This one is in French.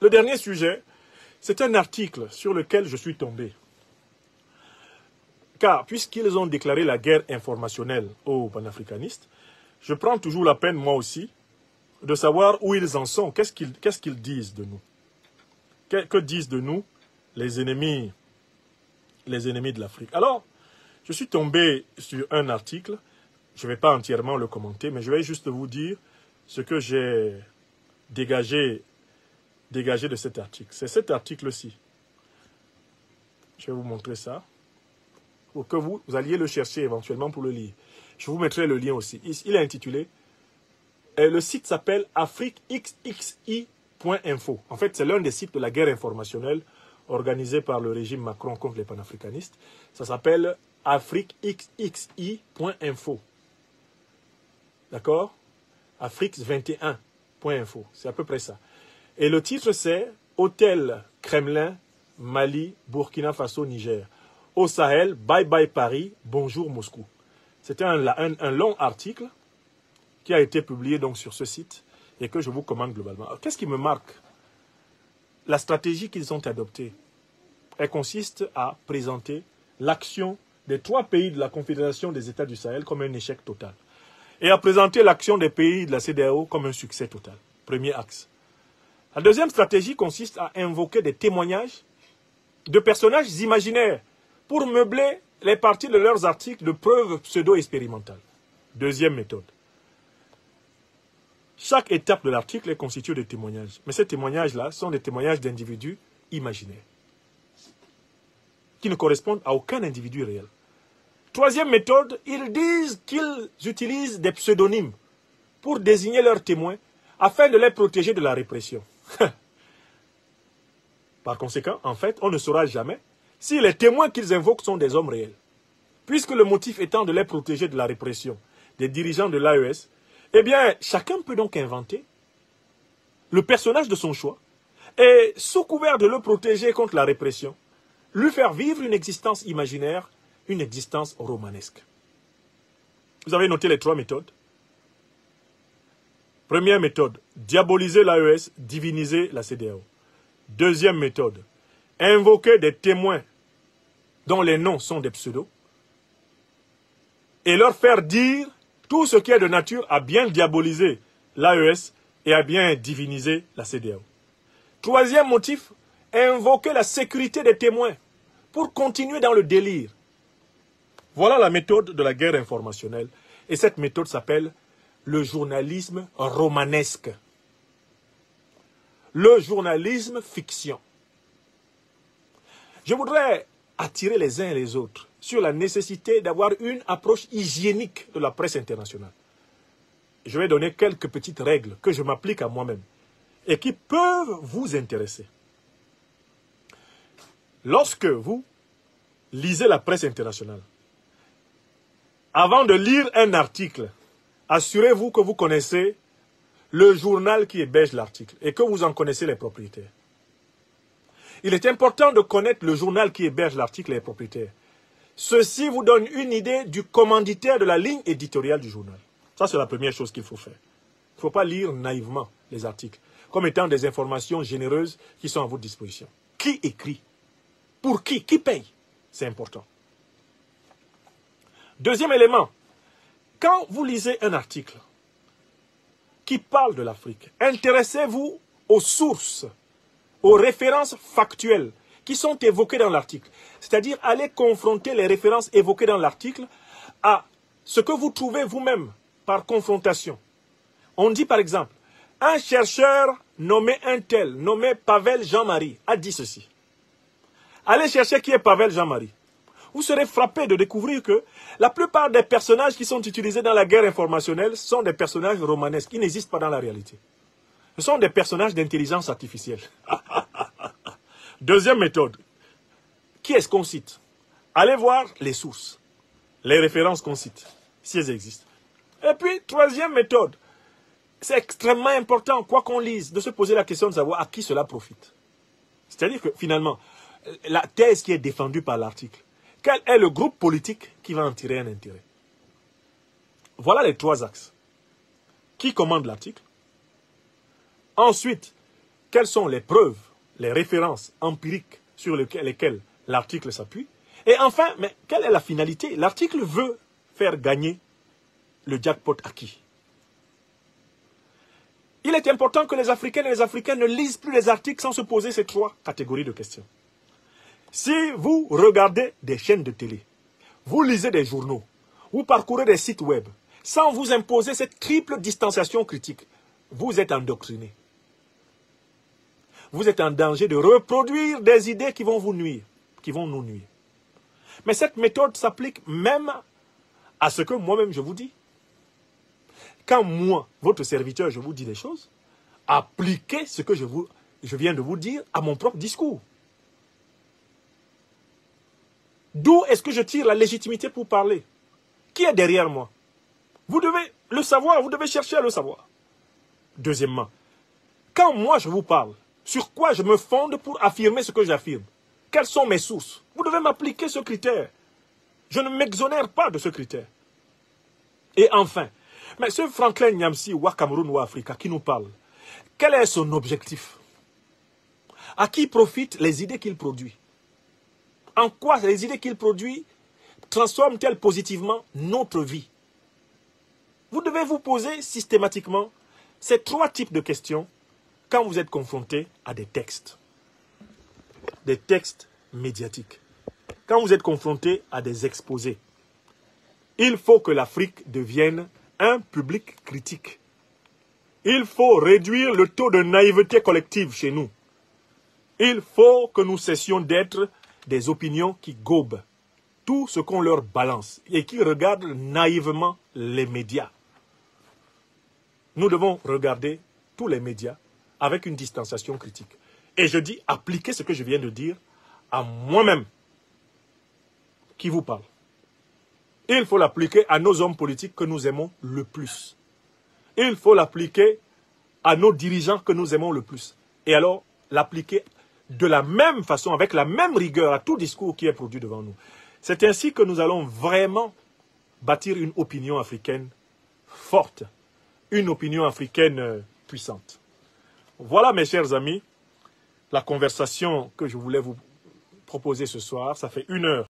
Le dernier sujet, c'est un article sur lequel je suis tombé. Car, puisqu'ils ont déclaré la guerre informationnelle aux panafricanistes, je prends toujours la peine, moi aussi, de savoir où ils en sont. Qu'est-ce qu'ils disent de nous? Que disent de nous les ennemis de l'Afrique? Alors, je suis tombé sur un article. Je ne vais pas entièrement le commenter, mais je vais juste vous dire ce que j'ai dégagé de cet article. C'est cet article-ci. Je vais vous montrer ça, pour que vous alliez le chercher éventuellement pour le lire. Je vous mettrai le lien aussi. Il est intitulé, le site s'appelle afriquexxi.info. En fait, c'est l'un des sites de la guerre informationnelle organisée par le régime Macron contre les panafricanistes. Ça s'appelle afriquexxi.info. D'accord? afrique21.info. C'est à peu près ça. Et le titre, c'est « Hôtel Kremlin, Mali, Burkina Faso, Niger. Au Sahel, bye bye Paris, bonjour Moscou ». C'était un long article qui a été publié donc sur ce site et que je vous commande globalement. Qu'est-ce qui me marque? La stratégie qu'ils ont adoptée. Elle consiste à présenter l'action des 3 pays de la Confédération des États du Sahel comme un échec total. Et à présenter l'action des pays de la CEDEAO comme un succès total. Premier axe. La deuxième stratégie consiste à invoquer des témoignages de personnages imaginaires pour meubler les parties de leurs articles de preuves pseudo-expérimentales. Deuxième méthode. Chaque étape de l'article est constituée de témoignages. Mais ces témoignages-là sont des témoignages d'individus imaginaires qui ne correspondent à aucun individu réel. Troisième méthode, ils disent qu'ils utilisent des pseudonymes pour désigner leurs témoins afin de les protéger de la répression. Par conséquent, en fait, on ne saura jamais si les témoins qu'ils invoquent sont des hommes réels. Puisque le motif étant de les protéger de la répression des dirigeants de l'AES, eh bien, chacun peut donc inventer le personnage de son choix et, sous couvert de le protéger contre la répression, lui faire vivre une existence imaginaire, une existence romanesque. Vous avez noté les 3 méthodes. Première méthode, diaboliser l'AES, diviniser la CEDEAO. Deuxième méthode, invoquer des témoins dont les noms sont des pseudos et leur faire dire tout ce qui est de nature à bien diaboliser l'AES et à bien diviniser la CEDEAO. Troisième motif, invoquer la sécurité des témoins pour continuer dans le délire. Voilà la méthode de la guerre informationnelle. Et cette méthode s'appelle le journalisme romanesque. Le journalisme fiction. Je voudrais attirer les uns et les autres sur la nécessité d'avoir une approche hygiénique de la presse internationale. Je vais donner quelques petites règles que je m'applique à moi-même et qui peuvent vous intéresser. Lorsque vous lisez la presse internationale, avant de lire un article, assurez-vous que vous connaissez le journal qui héberge l'article et que vous en connaissez les propriétaires. Il est important de connaître le journal qui héberge l'article et les propriétaires. Ceci vous donne une idée du commanditaire de la ligne éditoriale du journal. Ça, c'est la première chose qu'il faut faire. Il ne faut pas lire naïvement les articles, comme étant des informations généreuses qui sont à votre disposition. Qui écrit? Pour qui? Qui paye? C'est important. Deuxième élément, quand vous lisez un article qui parle de l'Afrique, intéressez-vous aux sources, aux références factuelles qui sont évoquées dans l'article. C'est-à-dire, allez confronter les références évoquées dans l'article à ce que vous trouvez vous-même par confrontation. On dit par exemple, un chercheur nommé un tel, nommé Pavel Jean-Marie, a dit ceci. Allez chercher qui est Pavel Jean-Marie. Vous serez frappé de découvrir que la plupart des personnages qui sont utilisés dans la guerre informationnelle sont des personnages romanesques qui n'existent pas dans la réalité. Ce sont des personnages d'intelligence artificielle. Deuxième méthode. Qui est-ce qu'on cite? Allez voir les sources, les références qu'on cite, si elles existent. Et puis, troisième méthode. C'est extrêmement important, quoi qu'on lise, de se poser la question de savoir à qui cela profite. C'est-à-dire que, finalement, la thèse qui est défendue par l'article, quel est le groupe politique qui va en tirer un intérêt? Voilà les 3 axes. Qui commande l'article? Ensuite, quelles sont les preuves, les références empiriques sur lesquelles l'article s'appuie. Et enfin, mais quelle est la finalité? L'article veut faire gagner le jackpot à qui? Il est important que les Africaines et les Africains ne lisent plus les articles sans se poser ces trois catégories de questions. Si vous regardez des chaînes de télé, vous lisez des journaux, vous parcourez des sites web, sans vous imposer cette triple distanciation critique, vous êtes endoctriné. Vous êtes en danger de reproduire des idées qui vont vous nuire, qui vont nous nuire. Mais cette méthode s'applique même à ce que moi-même je vous dis. Quand moi, votre serviteur, je vous dis des choses, appliquez ce que je viens de vous dire à mon propre discours. D'où est-ce que je tire la légitimité pour parler? Qui est derrière moi? Vous devez le savoir, vous devez chercher à le savoir. Deuxièmement, quand moi je vous parle, sur quoi je me fonde pour affirmer ce que j'affirme? Quelles sont mes sources? Vous devez m'appliquer ce critère. Je ne m'exonère pas de ce critère. Et enfin, mais ce Franklin Nyamsi ou Cameroun ou Africa qui nous parle, quel est son objectif? À qui profitent les idées qu'il produit? En quoi les idées qu'il produit transforment-elles positivement notre vie? Vous devez vous poser systématiquement ces trois types de questions quand vous êtes confronté à des textes médiatiques, quand vous êtes confronté à des exposés. Il faut que l'Afrique devienne un public critique. Il faut réduire le taux de naïveté collective chez nous. Il faut que nous cessions d'être des opinions qui gobent tout ce qu'on leur balance et qui regardent naïvement les médias. Nous devons regarder tous les médias avec une distanciation critique. Et je dis, appliquez ce que je viens de dire à moi-même qui vous parle. Il faut l'appliquer à nos hommes politiques que nous aimons le plus. Il faut l'appliquer à nos dirigeants que nous aimons le plus. Et alors, l'appliquer de la même façon, avec la même rigueur à tout discours qui est produit devant nous. C'est ainsi que nous allons vraiment bâtir une opinion africaine forte, une opinion africaine puissante. Voilà, mes chers amis, la conversation que je voulais vous proposer ce soir. Ça fait 1 heure